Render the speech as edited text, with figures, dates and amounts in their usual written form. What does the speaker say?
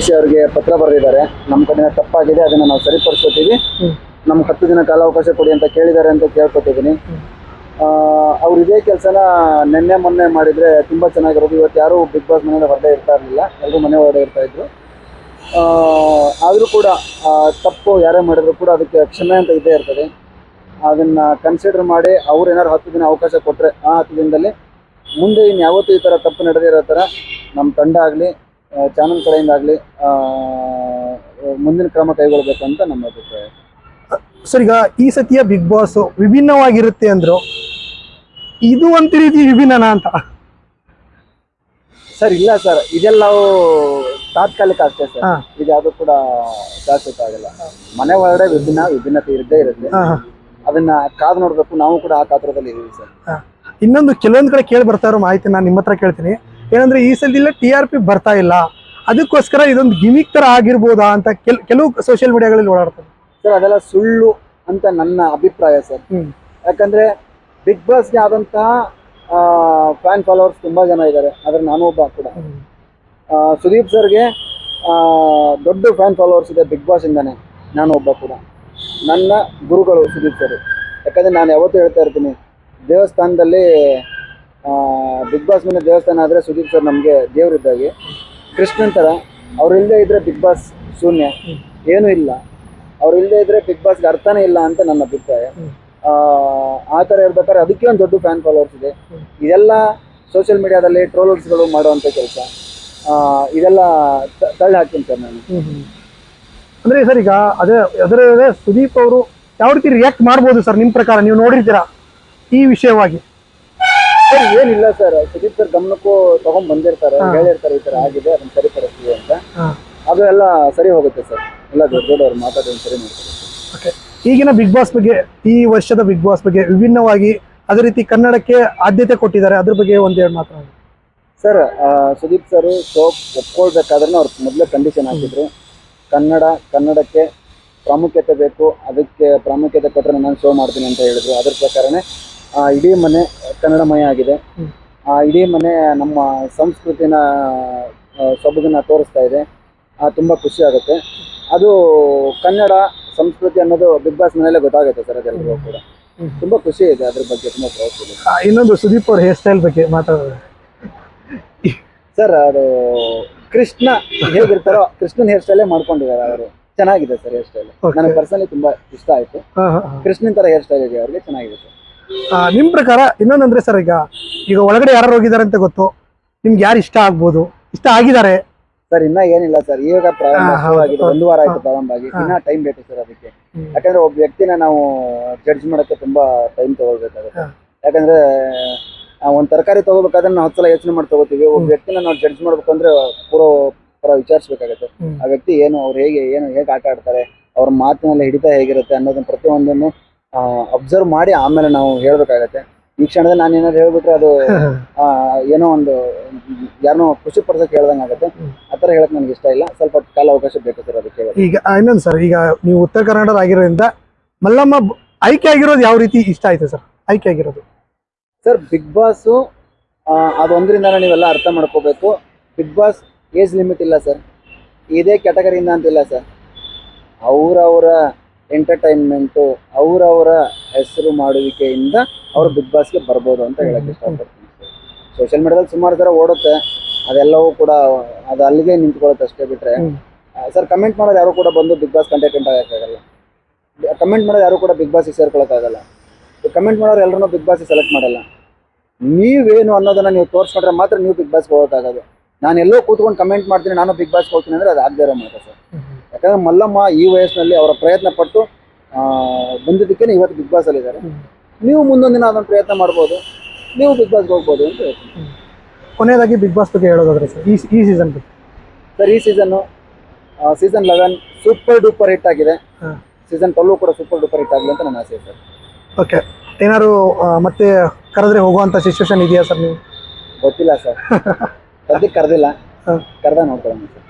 C ಅವ್ರಿಗೆ ಪತ್ರ ಬರೆದಿದ್ದಾರೆ. ನಮ್ಮ ಕಡೆಯಿಂದ ತಪ್ಪಾಗಿದೆ, ಅದನ್ನು ನಾವು ಸರಿಪಡಿಸ್ಕೊತೀವಿ, ನಮ್ಗೆ 10 ದಿನ ಕಾಲಾವಕಾಶ ಕೊಡಿ ಅಂತ ಕೇಳಿದ್ದಾರೆ ಅಂತ ಕೇಳ್ಕೊತಿದ್ದೀನಿ. ಅವ್ರು ಇದೇ ಕೆಲಸನ ನಿನ್ನೆ ಮೊನ್ನೆ ಮಾಡಿದರೆ ತುಂಬ ಚೆನ್ನಾಗಿರೋದು. ಇವತ್ತು ಯಾರೂ ಬಿಗ್ ಬಾಸ್ ಮನೆಯಿಂದ ಹೊರಗಡೆ ಇರ್ತಾ ಇರಲಿಲ್ಲ, ಎಲ್ಲರೂ ಮನೆ ಹೊರಗಡೆ ಇರ್ತಾಯಿದ್ರು. ಆದರೂ ಕೂಡ ತಪ್ಪು ಯಾರೇ ಮಾಡಿದ್ರು ಕೂಡ ಅದಕ್ಕೆ ಕ್ಷಮೆ ಅಂತ ಇದ್ದೇ ಇರ್ತದೆ. ಅದನ್ನು ಕನ್ಸಿಡರ್ ಮಾಡಿ ಅವ್ರು ಏನಾದ್ರು 10 ದಿನ ಅವಕಾಶ ಕೊಟ್ಟರೆ ಆ 10 ದಿನದಲ್ಲಿ ಮುಂದೆ ಇನ್ಯಾವತ್ತೂ ಈ ಥರ ತಪ್ಪು ನಡೆದಿರೋ ಥರ ನಮ್ಮ ತಂಡ ಆಗಲಿ ಚಾನಲ್ ಕಡೆಯಿಂದ ಆಗಲಿ ಮುಂದಿನ ಕ್ರಮ ಕೈಗೊಳ್ಳಬೇಕು ಅಂತ ನಮ್ಮ ಅಭಿಪ್ರಾಯ. ಸರ್, ಈಗ ಈ ಸತಿಯ ಬಿಗ್ ಬಾಸ್ ವಿಭಿನ್ನವಾಗಿರುತ್ತೆ ಅಂದ್ರು, ಇದು ಒಂದು ರೀತಿ ವಿಭಿನ್ನನಾ ಅಂತ? ಸರ್ ಇಲ್ಲ ಸರ್, ಇದೆಲ್ಲವೂ ತಾತ್ಕಾಲಿಕ ಅಷ್ಟೇ ಸರ್. ಇದು ಯಾವುದು ಕೂಡ ಶಾಶ್ವತ ಆಗಲ್ಲ. ಮನೆ ಒಳಗಡೆ ವಿಭಿನ್ನತೆ ಇದ್ದೇ ಇರುತ್ತೆ. ಅದನ್ನ ಕಾದು ನೋಡ್ಬೇಕು. ನಾವು ಕೂಡ ಆ ಕಾತ್ರದಲ್ಲಿ ಇದೀವಿ ಸರ್. ಇನ್ನೊಂದು ಕೆಲವೊಂದು ಕಡೆ ಕೇಳಿ ಬರ್ತಾ ಇರೋ ಮಾಹಿತಿ ನಾನು ನಿಮ್ಮ ಹತ್ರ ಕೇಳ್ತೀನಿ. ಏನಂದ್ರೆ ಈ ಸಲ TRP ಬರ್ತಾ ಇಲ್ಲ, ಅದಕ್ಕೋಸ್ಕರ ಇದೊಂದು ಗಿಮಿಕ್ ತರ ಆಗಿರ್ಬೋದಾ ಅಂತ ಕೆಲವು ಸೋಷಿಯಲ್ ಮೀಡಿಯಾಗಳಲ್ಲಿ ಓಡಾಡ್ತಾರೆ ಸರ್. ಅದೆಲ್ಲ ಸುಳ್ಳು ಅಂತ ನನ್ನ ಅಭಿಪ್ರಾಯ ಸರ್. ಯಾಕಂದ್ರೆ ಬಿಗ್ ಬಾಸ್ಗೆ ಆದಂತಹ ಫ್ಯಾನ್ ಫಾಲೋವರ್ಸ್ ತುಂಬಾ ಜನ ಇದ್ದಾರೆ, ಆದ್ರೆ ನಾನು ಒಬ್ಬ ಕೂಡ. ಸುದೀಪ್ ಸರ್ಗೆ ದೊಡ್ಡ ಫ್ಯಾನ್ ಫಾಲೋವರ್ಸ್ ಇದೆ ಬಿಗ್ ಬಾಸ್ ಇಂದಾನೆ, ನಾನು ಒಬ್ಬ ಕೂಡ. ನನ್ನ ಗುರುಗಳು ಸುದೀಪ್ ಸರ್. ಯಾಕಂದರೆ ನಾನು ಯಾವತ್ತೂ ಹೇಳ್ತಾ ಇರ್ತೀನಿ, ದೇವಸ್ಥಾನದಲ್ಲಿ ಬಿಗ್ ಬಾಸ್ ಮೇಲೆ ದೇವಸ್ಥಾನ ಆದರೆ ಸುದೀಪ್ ಸರ್ ನಮಗೆ ದೇವರಿದ್ದಾಗೆ, ಕೃಷ್ಣನ್ ಥರ. ಅವ್ರಿಲ್ಲದೆ ಇದ್ದರೆ ಬಿಗ್ ಬಾಸ್ ಶೂನ್ಯ, ಏನೂ ಇಲ್ಲ. ಅವ್ರಿಲ್ಲದೆ ಇದ್ದರೆ ಬಿಗ್ ಬಾಸ್ಗೆ ಅರ್ಥನೇ ಇಲ್ಲ ಅಂತ ನನ್ನ ಅಭಿಪ್ರಾಯ. ಆ ಥರ ಇರ್ಬೇಕಾದ್ರೆ ಅದಕ್ಕೆ ಒಂದು ದೊಡ್ಡ ಫ್ಯಾನ್ ಫಾಲೋವರ್ಸ್ ಇದೆ. ಇದೆಲ್ಲ ಸೋಷಿಯಲ್ ಮೀಡಿಯಾದಲ್ಲಿ ಟ್ರೋಲರ್ಸ್ಗಳು ಮಾಡುವಂಥ ಕೆಲಸ. ಇದೆಲ್ಲ ತಳ್ಳಿ ಹಾಕ್ತೀನಿ ಸರ್ ನಾನು. ಅಂದ್ರೆ ಸರ್, ಈಗ ಅದರ ಸುದೀಪ್ ಅವರು ಯಾವ ರೀತಿ ರಿಯಾಕ್ಟ್ ಮಾಡ್ಬೋದು ಸರ್ ನಿಮ್ಮ ಪ್ರಕಾರ? ನೀವು ನೋಡಿರ್ತೀರಾ ಈ ವಿಷಯವಾಗಿ? ಸರ್ ಏನಿಲ್ಲ ಸರ್, ಸುದೀಪ್ ಸರ್ ಗಮನಕ್ಕೂ ತಗೊಂಡ್ ಬಂದಿರ್ತಾರೆ, ಹೇಳಿರ್ತಾರೆ ಈ ತರ ಆಗಿದೆ, ಅದನ್ನ ಸರಿಪಡಿಸ್ತೀವಿ ಅಂತ. ಅದು ಎಲ್ಲ ಸರಿ ಹೋಗುತ್ತೆ ಸರ್. ಎಲ್ಲ ದೊಡ್ಡವರು ಮಾತಾಡೋದು ಸರಿ ಮಾಡ್ತಾರೆ. ಈಗಿನ ಬಿಗ್ ಬಾಸ್ ಬಗ್ಗೆ, ಈ ವರ್ಷದ ಬಿಗ್ ಬಾಸ್ ಬಗ್ಗೆ ವಿಭಿನ್ನವಾಗಿ ಅದೇ ರೀತಿ ಕನ್ನಡಕ್ಕೆ ಆದ್ಯತೆ ಕೊಟ್ಟಿದ್ದಾರೆ, ಅದ್ರ ಬಗ್ಗೆ ಒಂದೆರಡು ಮಾತಾಡಿ ಸರ್. ಸುದೀಪ್ ಸರ್ ಶೋ ಒಪ್ಕೊಳ್ಬೇಕಾದ್ರೆ ಅವ್ರು ಮೊದಲೇ ಕಂಡೀಷನ್ ಹಾಕಿದ್ರು, ಕನ್ನಡಕ್ಕೆ ಪ್ರಾಮುಖ್ಯತೆ ಬೇಕು, ಅದಕ್ಕೆ ಪ್ರಾಮುಖ್ಯತೆ ಕೊಟ್ಟರೆ ನಾನು ಶೋ ಮಾಡ್ತೀನಿ ಅಂತ ಹೇಳಿದ್ರು. ಅದ್ರ ಪ್ರಕಾರನೇ ಇಡೀ ಮನೆ ಕನ್ನಡಮಯ ಆಗಿದೆ. ಇಡೀ ಮನೆ ನಮ್ಮ ಸಂಸ್ಕೃತಿನ ಸೊಬಗನ್ನ ತೋರಿಸ್ತಾ ಇದೆ. ತುಂಬ ಖುಷಿ ಆಗುತ್ತೆ. ಅದು ಕನ್ನಡ ಸಂಸ್ಕೃತಿ ಅನ್ನೋದು ಬಿಗ್ ಬಾಸ್ ಮನೆಯಲ್ಲೇ ಗೊತ್ತಾಗುತ್ತೆ ಸರ್. ಅದೆಲ್ಲರಿಗೂ ಕೂಡ ತುಂಬ ಖುಷಿ ಇದೆ, ಅದ್ರ ಬಗ್ಗೆ ತುಂಬ ಪ್ರವಾಸ ಇದೆ. ಇನ್ನೊಂದು ಸುದೀಪ್ ಅವ್ರ ಹೇರ್ ಸ್ಟೈಲ್ ಬಗ್ಗೆ ಮಾತಾಡೋದು ಸರ್. ಅದು ಕೃಷ್ಣ ಹೇಗಿರ್ತಾರೋ ಕೃಷ್ಣನ್ ಹೇರ್ ಸ್ಟೈಲೇ ಮಾಡ್ಕೊಂಡಿದ್ದಾರೆ ಅವರು. ಚೆನ್ನಾಗಿದೆ ಸರ್ ಹೇರ್ ಸ್ಟೈಲ್. ನನಗೆ ಪರ್ಸನಲಿ ತುಂಬಾ ಇಷ್ಟ ಆಯ್ತು. ಕೃಷ್ಣನ್ ತರ ಹೇರ್ ಸ್ಟೈಲ್ ಇದೆ ಅವ್ರಿಗೆ, ಚೆನ್ನಾಗಿದೆ ಸರ್. ನಿಮ್ ಪ್ರಕಾರ ಇನ್ನೊಂದಂದ್ರೆ ಸರ್, ಈಗ ಒಳಗಡೆ ಯಾರು ಹೋಗಿದ್ದಾರೆ ಅಂತ ಗೊತ್ತು, ನಿಮ್ಗೆ ಯಾರು ಇಷ್ಟ ಆಗ್ಬೋದು, ಇಷ್ಟ ಆಗಿದ್ದಾರೆ ಸರ್? ಇನ್ನ ಏನಿಲ್ಲ ಸರ್, ಈಗ ಪ್ರಾರಂಭ ಆಗಿದೆ, 1 ವಾರ ಆಯ್ತು ಪ್ರಾರಂಭ ಆಗಿ. ಇನ್ನ ಟೈಮ್ ಬೇಕು ಸರ್ ಅದಕ್ಕೆ. ಯಾಕಂದ್ರೆ ಒಬ್ಬ ವ್ಯಕ್ತಿನ ನಾವು ಜಡ್ಜ್ ಮಾಡಕ್ಕೆ ತುಂಬಾ ಟೈಮ್ ತಗೊಳ್ಬೇಕಾಗುತ್ತೆ. ಯಾಕಂದ್ರೆ ಒಂದ್ ತರಕಾರಿ ತಗೋಬೇಕಾದ್ರೆ ನಾವು 10 ಸಲ ಯೋಚನೆ ಮಾಡಿ ತಗೋತೀವಿ. ಒಬ್ಬ ವ್ಯಕ್ತಿನ ನಾವು ಜಡ್ಜ್ ಮಾಡ್ಬೇಕಂದ್ರೆ ಪೂರ ವಿಚಾರಿಸಬೇಕಾಗುತ್ತೆ. ಆ ವ್ಯಕ್ತಿ ಏನು, ಅವ್ರು ಹೇಗೆ ಆಟ ಆಡ್ತಾರೆ, ಅವ್ರ ಮಾತಿನಲ್ಲಿ ಹಿಡಿತ ಹೇಗಿರುತ್ತೆ ಅನ್ನೋದನ್ನ ಪ್ರತಿಯೊಂದನ್ನು ಅಬ್ಸರ್ವ್ ಮಾಡಿ ಆಮೇಲೆ ನಾವು ಹೇಳ್ಬೇಕಾಗತ್ತೆ. ಈ ಕ್ಷಣದಲ್ಲಿ ನಾನು ಏನಾದ್ರು ಹೇಳ್ಬಿಟ್ರೆ ಅದು ಏನೋ ಒಂದು ಯಾರನ್ನೋ ಖುಷಿ ಪಡ್ಸಕ್ಕೆ ಹೇಳ್ದಂಗೆ ಆಗುತ್ತೆ. ಆ ಥರ ಹೇಳಕ್ ನನಗೆ ಇಷ್ಟ ಇಲ್ಲ. ಸ್ವಲ್ಪ ಕಾಲ ಅವಕಾಶ ಬೇಕು ಸರ್ ಅದಕ್ಕೆ. ಈಗ ಇನ್ನೊಂದು ಸರ್, ಈಗ ನೀವು ಉತ್ತರ ಕನ್ನಡ ಆಗಿರೋದ್ರಿಂದ ಮಲ್ಲಮ್ಮ ಆಯ್ಕೆ ಆಗಿರೋದು ಯಾವ ರೀತಿ ಇಷ್ಟ ಆಯ್ತು ಸರ್? ಆಯ್ಕೆ ಆಗಿರೋದು ಸರ್, ಬಿಗ್ ಬಾಸು ಅದೊಂದರಿಂದ ನೀವೆಲ್ಲ ಅರ್ಥ ಮಾಡ್ಕೋಬೇಕು. ಬಿಗ್ ಬಾಸ್ ಏಜ್ ಲಿಮಿಟ್ ಇಲ್ಲ ಸರ್, ಇದೇ ಕ್ಯಾಟಗರಿಯಿಂದ ಅಂತಿಲ್ಲ ಸರ್. ಅವರವರ ಎಂಟರ್ಟೈನ್ಮೆಂಟು, ಅವರವರ ಹೆಸರು ಮಾಡುವಿಕೆಯಿಂದ ಅವರು ಬಿಗ್ ಬಾಸ್ಗೆ ಬರ್ಬೋದು ಅಂತ ಹೇಳಕ್ಕೆ ಇಷ್ಟಪಡ್ತೀನಿ ಸರ್. ಸೋಷಿಯಲ್ ಮೀಡಿಯಾದಲ್ಲಿ ಸುಮಾರು ಥರ ಓಡುತ್ತೆ, ಅದೆಲ್ಲವೂ ಕೂಡ ಅದು ಅಲ್ಲಿಗೆ ನಿಂತ್ಕೊಳ್ಳುತ್ತೆ ಅಷ್ಟೇ. ಬಿಟ್ಟರೆ ಸರ್, ಕಮೆಂಟ್ ಮಾಡೋರು ಯಾರು ಕೂಡ ಬಂದು ಬಿಗ್ ಬಾಸ್ ಕಂಟೆಂಟ್ ಆಗೋಕ್ಕಾಗಲ್ಲ. ಕಮೆಂಟ್ ಮಾಡೋರು ಯಾರು ಕೂಡ ಬಿಗ್ ಬಾಸ್ಗೆ ಸೇರ್ಕೊಳ್ಳೋಕ್ಕಾಗಲ್ಲ. ಕಮೆಂಟ್ ಮಾಡೋರು ಎಲ್ಲರೂ ಬಿಗ್ ಬಾಸ್ಗೆ ಸೆಲೆಕ್ಟ್ ಮಾಡಲ್ಲ. ನೀವೇನು ಅನ್ನೋದನ್ನ ನೀವು ತೋರಿಸ್ಕೊಂಡ್ರೆ ಮಾತ್ರ ನೀವು ಬಿಗ್ ಬಾಸ್ಗೆ ಹೋಗೋಕ್ಕಾಗೋದು. ನಾನು ಎಲ್ಲೋ ಕೂತ್ಕೊಂಡು ಕಮೆಂಟ್ ಮಾಡ್ತೀನಿ, ನಾನು ಬಿಗ್ ಬಾಸ್ಗೆ ಹೋಗ್ತೀನಿ ಅಂದರೆ ಅದು ಆಗದೇ ಇರೋ ಮಾತು ಸರ್. ಯಾಕಂದರೆ ಮಲ್ಲಮ್ಮ ಈ ವಯಸ್ಸಿನಲ್ಲಿ ಅವರ ಪ್ರಯತ್ನ ಪಟ್ಟು ಬಂದಿದ್ದಕ್ಕೆ ಇವತ್ತು ಬಿಗ್ ಬಾಸಲ್ಲಿ ಇದ್ದಾರೆ. ನೀವು ಮುಂದೊಂದು ದಿನ ಅದನ್ನು ಪ್ರಯತ್ನ ಮಾಡ್ಬೋದು, ನೀವು ಬಿಗ್ ಬಾಸ್ಗೆ ಹೋಗ್ಬೋದು ಅಂತ ಹೇಳ್ತೀನಿ. ಕೊನೆಯದಾಗಿ ಬಿಗ್ ಬಾಸ್ ಬಗ್ಗೆ ಹೇಳೋದಾದ್ರೆ ಸರ್, ಈ ಸೀಸನ್ ಬಗ್ಗೆ ಸರ್, ಈ ಸೀಸನ್ 11 ಸೂಪರ್ ಡೂಪರ್ ಹಿಟ್ ಆಗಿದೆ. ಸೀಸನ್ 12 ಕೂಡ ಸೂಪರ್ ಡೂಪರ್ ಹಿಟ್ ಆಗಲಿ ಅಂತ ನನ್ನ ಆಸೆ ಸರ್. ಓಕೆ, ಏನಾದ್ರು ಮತ್ತೆ ಕರೆದ್ರೆ ಹೋಗುವಂಥ ಸಿಚುವೇಶನ್ ಇದೆಯಾ ಸರ್? ನೀವು ಗೊತ್ತಿಲ್ಲ ಸರ್, ಸದ್ಯಕ್ಕೆ ಕರೆದಿಲ್ಲ, ಕರೆದ ನೋಡ್ಕೊಳ್ಳೋಣ ಸರ್.